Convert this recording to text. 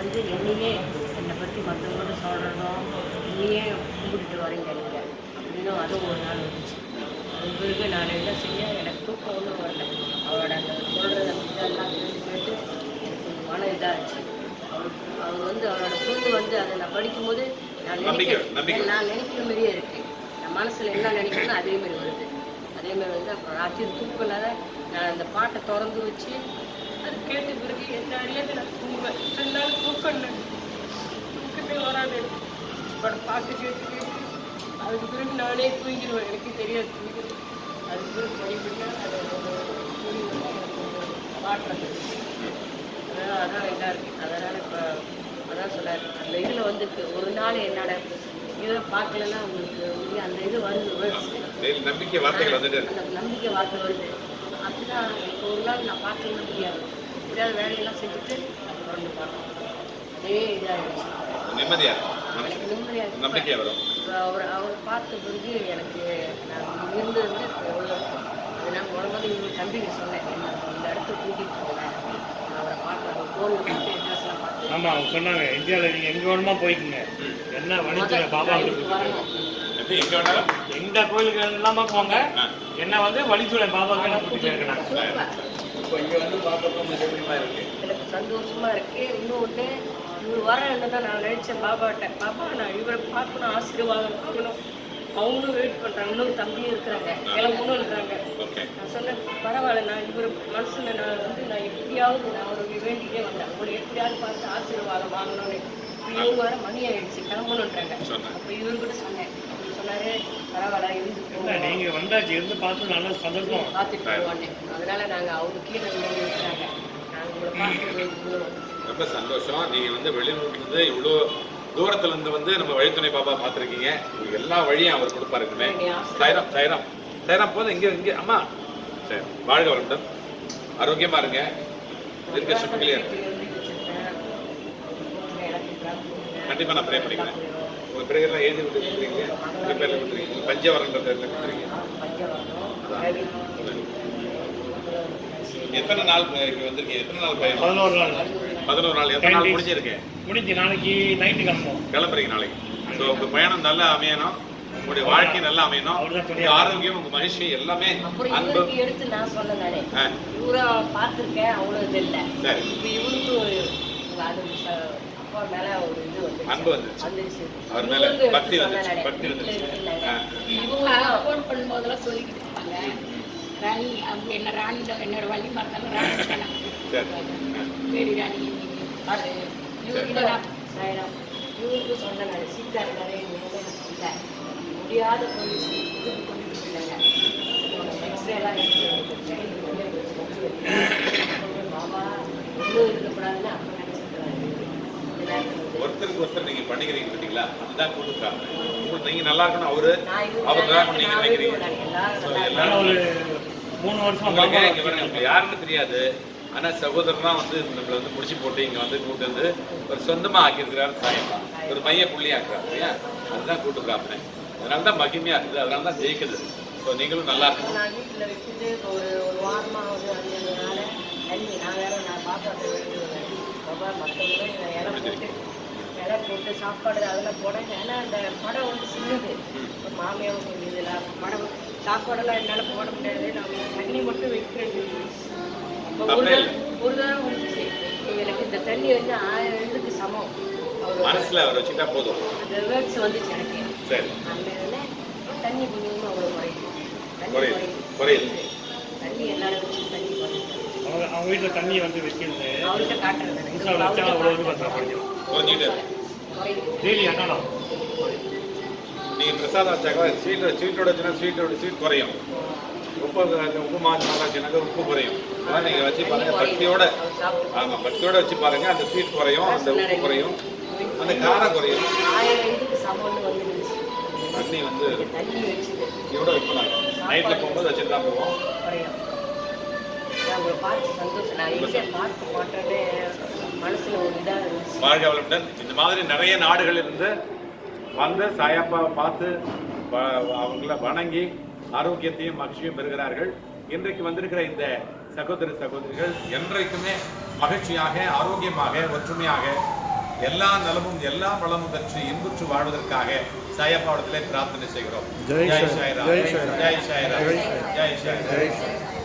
வந்து என்னையே என்னை பற்றி மற்றவங்களோட சொல்கிறதும் என்னையே கும்பிட்டுட்டு வரீங்க நீங்கள் அப்படின்னு அதுவும் ஒரு நாள் வந்துச்சு. அது பிறகு நான் என்ன செஞ்சேன், எனக்கு தூக்கம் ஒன்றும் வரல. அவரோட அந்த சொல்கிற இதெல்லாம் கேட்டு எனக்கு மன இதாகிடுச்சு. அவர் வந்து அவரோட சொல்லு வந்து அதை நான் படிக்கும்போது நான் நினைக்கிற மாதிரியே இருக்குது. என் மனசில் என்ன நினைக்கிறேன்னு அதேமாதிரி வருது. அதேமாதிரி வந்து அப்புறம் ராத்திரி தூக்கம் இல்லாத நான் அந்த பாட்டை திறந்து வச்சு அது கேட்ட பிறகு என்ன அறியாது நான் தூங்குவேன். 2 நாள் தூக்கம் தூக்கமே வராது. பாட்டு கேட்டு கேட்டு அதுக்கு பிறகு நானே தூங்கிடுவேன். எனக்கு தெரியாது தூங்கிடுவேன். அதுக்கு பிறகு படிப்படியாக அதை மாற்றது. அதான் இதாக இருக்குது. அதனால் இப்போ அதான் சொன்னார், அந்த இதில் வந்துருக்கு ஒரு நாள் என்னோட இதை பார்க்கலன்னா உங்களுக்கு அந்த இது வருது, நம்பிக்கை வார்த்தைகள் வந்துட்டு அந்த நம்பிக்கை வார்த்தை வருது. அப்படிதான் இப்போ ஒரு நாள் நான் பார்க்க முடியாது. எப்படியாவது வேலையெல்லாம் செஞ்சுட்டு வந்து பார்க்கணும். அதே இதாகிடுச்சு. நிம்மதியாக நம்பிக்கை வரும். அவர் பார்த்த பிறகு எனக்கு நான் இருந்தது விட எவ்வளோ அதனால் முதல்ல இவங்க தம்பிக்கு சொன்னேன், இந்த இடத்துக்கு கூட்டிகிட்டு போனேன், அவரை பார்க்கலாம் கோவில் பார்த்து ட்ரெஸ்லாம் பார்த்து. ஆமாம், அவங்க சொன்னாங்க இந்தியாவில் நீங்கள் எங்கே வேணுமா போய்க்குங்க, என்ன வணிக பாபா வரணும், எந்த கோயிலுக்கு எல்லாமே போங்க, என்ன வந்து வழித்துறை பாபாவுக்கு என்ன கூட்டிகிட்டு இருக்கிறாங்க. இப்போ இங்கே வந்து பார்க்கறப்ப இருக்கு, எனக்கு சந்தோஷமாக இருக்குது. இன்னொன்று இவர் வர தான் நான் நினச்சேன் பாபாட்ட, பாபா நான் இவரை பார்க்கணும், ஆசீர்வாதம் பார்க்கணும். அவங்களும் வெயிட் பண்ணுறாங்க, இன்னொரு தம்பியும் இருக்கிறாங்க, கிளம்பணுன்றாங்க. நான் சொன்னேன் பரவாயில்ல, நான் இவர் மனசில் நான் வந்து நான் எப்படியாவது நான் அவருக்கு வேண்டிகிட்டே வந்தேன், அவங்களை எப்படியாவது பார்த்து ஆசீர்வாதம் வாங்கணும்னு. இப்போ இவங்க வர மணி ஆகிடுச்சு, கிளம்பணுன்றாங்க. அப்போ இவர்கிட்ட சொன்னேன், சொன்னாரு பரவாயில்ல இருந்து நீங்கள் வந்தாச்சு, இருந்து பார்த்து நல்லா சந்தோஷம் பார்த்துட்டு போவானே. அதனால நாங்கள் அவங்க கீழே இருக்கிறாங்க, நாங்கள் உங்களை பார்த்து ரொம்ப சந்தோஷம். நீங்கள் வந்து வெளியூர்லேருந்து இவ்வளோ தூரத்துலேருந்து வந்து நம்ம வழித்துணை பாபா பார்த்துருக்கீங்க. உங்களுக்கு எல்லா வழியும் அவர் கொடுப்பாருக்குமே. சைராம் சைராம் சைராம் போதும். இங்கே அம்மா சரி, வாழ்க வளமுடன், ஆரோக்கியமாக இருங்க, இருக்க சுற்றுலையே கண்டிப்பாக நான் ப்ரே பண்ணிக்கிறேன். உங்கள் பிறகு எழுதி விட்டு கொடுத்துருக்கீங்க, உங்கள் பேரில் கொடுத்துருக்கீங்க, பஞ்சவரன்றதை கொடுத்துருக்கீங்க. எத்தனை நாள் இங்கே வந்திருக்கீங்க? எத்தனை நாள் பயணம்? 11 நாள். 11 நாள். எத்தனை நாள் முடிஞ்சிருக்கேன்? முடிஞ்சு நாளைக்கு நைட்டு கிளம்புறீங்க நாளைக்கு. ஸோ உங்கள் பயணம் நல்லா அமையணும், உங்களுடைய வாழ்க்கை நல்லா அமையணும், உங்கள் ஆரோக்கியம், உங்கள் மகிழ்ச்சி எல்லாமே அன்பு எடுத்து நான் சொன்னேன். இவரை பார்த்துருக்கேன், அவ்வளோ இது இல்லை. சரி, இப்போ இவருக்கு அப்பா மேலே ஒரு இது வந்து அன்பு வந்துருச்சு, அவர் மேலே பக்தி வந்துச்சு, பக்தி வந்துச்சு. இவங்க ஃபோன் பண்ணும்போதெல்லாம் சொல்லிக்கிட்டு இருப்பாங்க, ராணி அவங்க என்ன ராணி தான், என்னோட வழி மறந்தாலும் ராணி தான். சரி ராணி இவருக்கு சொன்னேன், சீக்கிரம் நிறைய இல்லை முடியாத போய் இதுக்கு கொண்டு போயிட்டாங்க. எக்ஸ்ரேலாம் மாமா ஒன்றும் இருக்கக்கூடாதுன்னு அப்போ நினச்சிருக்கிறாங்க. ஒருத்தருக்கு ஒருத்தர் நீங்க பண்ணிக்கிறீங்க பார்த்தீங்களா, அதுதான் கொடுக்குறாங்க. உங்களுக்கு நீங்க நல்லா இருக்கணும், அவர் தான் நீங்க நினைக்கிறீங்க. 3 வருஷம் உங்களுக்கு யாருன்னு தெரியாது, ஆனா சகோதரனா வந்து நம்மளை வந்து முடிச்சு போட்டு இங்க வந்து கூட்டு வந்து ஒரு சொந்தமா ஆக்கியிருக்கிறாரு சாயப்பா, ஒரு மைய புள்ளியாக்குறாரு இல்லையா, அதுதான் கூட்டுக்கிறாங்க. அதனால தான் மகிமையா இருக்குது, அதனால தான் ஜெயிக்குது. ஸோ நீங்களும் நல்லா இருக்கணும். நான் வீட்டில் வச்சுட்டு ஒரு வாரமாக அதனால தண்ணி நான் வேற நான் பாப்பாட்ட பாப்பா மற்றவங்க இலை போட்டு சாப்பாடு அதெல்லாம் போடுங்க. ஏன்னா அந்த படம் வந்து சின்னது, மாமியாவும் கொஞ்சம் இதில் படம் சாப்பாடெல்லாம் என்னால் போட முடியாது, நான் தண்ணி மட்டும் வைக்கிறேன். ஒரு தடவை வந்துச்சு எனக்கு இந்த தண்ணி வந்து 1000 எழுதுக்கு சமம். மனசுல அவர் வச்சுட்டா போதும், அந்த வேர்ட்ஸ் வந்துச்சு எனக்கு. சரி, அந்த இதில் தண்ணி கொஞ்சம் அவ்வளோ குறையுது. தண்ணி எல்லாரும் வச்சு தண்ணி அவங்க வீட்டில் தண்ணி வந்து வைக்கிறது அவர்கிட்ட காட்டுறது டெய்லி அண்ணா. நீங்கள் பிரசாதம் வச்சாக்கா ஸ்வீட்டோட வச்சுன்னா ஸ்வீட் குறையும், உப்பு மாற்றினாக்கா உப்பு குறையும். அதெல்லாம் நீங்கள் வச்சு பாருங்கள், பக்தியோட. ஆமாம், பக்தியோட வச்சு பாருங்கள், அந்த ஸ்வீட் குறையும், அந்த உப்பு குறையும், அந்த காரம் குறையும். தண்ணி வந்து இதோட வைக்கலாம், நைட்டில் போகும்போது வச்சுட்டு தான் போவோம். வாழ்க வளமுடன். இந்த மாதிரி நிறைய நாடுகள் இருந்து வந்து சாயப்பாவை பார்த்து அவங்கள வணங்கி ஆரோக்கியத்தையும் மகிழ்ச்சியும் பெறுகிறார்கள். இன்றைக்கு வந்திருக்கிற இந்த சகோதரிகள் என்றைக்குமே மகிழ்ச்சியாக, ஆரோக்கியமாக, ஒற்றுமையாக எல்லா நலமும் எல்லா வளமும் பெற்று இன்புற்று வாழ்வதற்காக சாயப்பாவிடத்திலே பிரார்த்தனை செய்கிறோம். ஜெய் ஜெய் சாய் சாய்ராம், ஜெய் சாய் ஜெய் சாய்ராம், ஜெய் சாய் ஜெய் சாய்ராம். ஜெய் சாய்